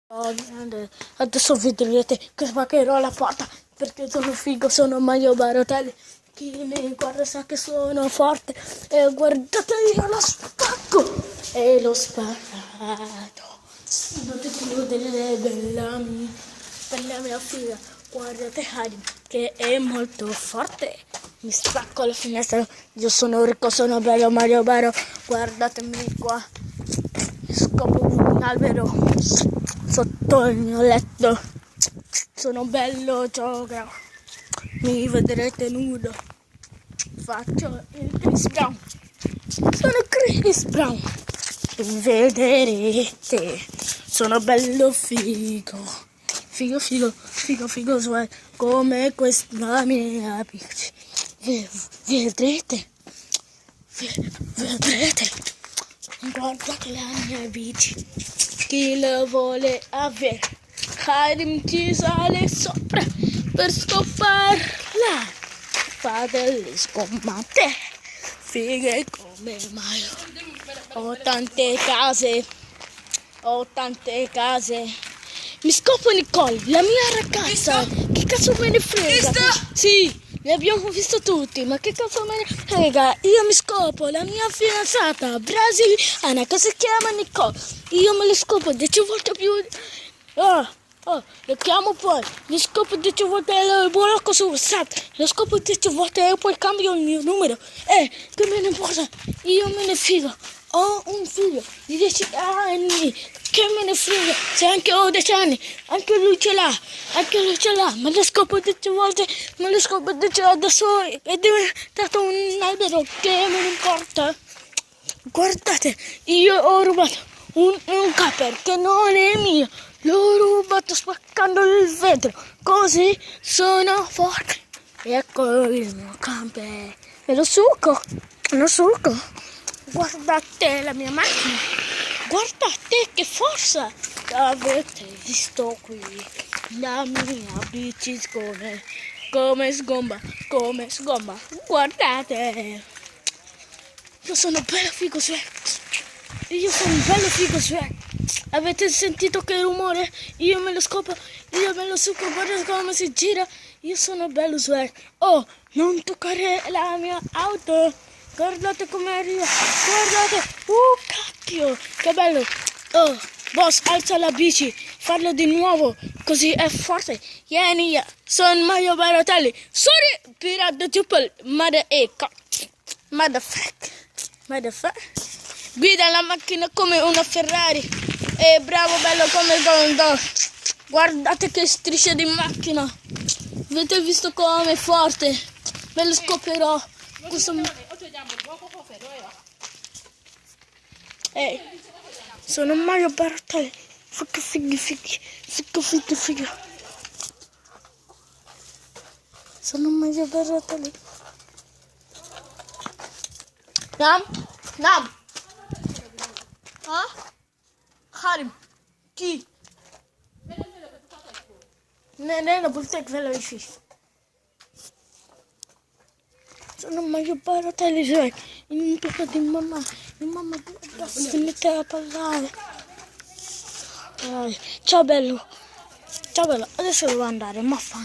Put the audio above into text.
Oh, grande. Adesso vedrete che spaccherò la porta perché sono figo, sono Mario Barotelli. Chi mi guarda sa che sono forte e guardate io lo spacco e l'ho spaccato. Non ti chiudere per la mia figlia. Guardate Harim che è molto forte. Mi spacco la finestra. Io sono ricco, sono bello Mario Baro. Guardatemi qua. Scopo un albero sotto il mio letto. Sono bello gioca. Mi vedrete nudo. Faccio il Chris Brown. Sono Chris Brown. Mi vedrete. Sono bello figo. Figo, figo, figo, figo, swag. Come questa mia bici. Vedrete. Vedrete. Guardate la mia bici. Chi la vuole avere? Harim ci sale sopra per scopparla. Fa delle scommate fighe come Mario. Ho tante case. Mi scopo Nicole, la mia ragazza. Visto? Che cazzo me ne frega? Visto? Sì, li abbiamo visto tutti, ma che cazzo me ne frega? Io mi scopo la mia fidanzata brasiliana che si chiama Nicole. Io me le scopo 10 volte più. Lo chiamo poi, mi scopo 10 volte il blocco su WhatsApp, lo scopo 10 volte e poi cambio il mio numero. Che me ne importa? Io me ne figo. Ho un figlio di 10 anni, che me ne frega, se anche ho 10 anni, anche lui ce l'ha, me lo scopo 10 volte, me lo scopo 10 adesso è diventato un albero, che me ne importa? Guardate, io ho rubato un camper che non è mio, l'ho rubato spaccando il vetro, così sono forte. Ecco il mio camper, e lo succo. Guardate la mia macchina, guardate che forza, avete visto qui, la mia bici come sgomba, guardate, io sono bello figo swag, avete sentito che rumore? Io me lo scopo, io me lo succo, guardate come si gira, io sono bello swag. Oh, non toccare la mia auto. Guardate come arriva, guardate, cacchio, che bello. Oh, boss, alza la bici, farlo di nuovo, così è forte. Vieni, sono Mario Barotelli, sorry, pirata triple, motherfucker. Guida la macchina come una Ferrari, e bravo bello come Gondo. Guardate che strisce di macchina, avete visto come è forte, ve lo scoprirò. Sono Mario Barotelli. Figa. Sono Mario Barotelli. Nam. Harim. Chi? Ne bultek velo ishi. Sono Mario Barotelli, in un poco di mamma si mette a parlare. Ciao bello, adesso devo andare, ma fa.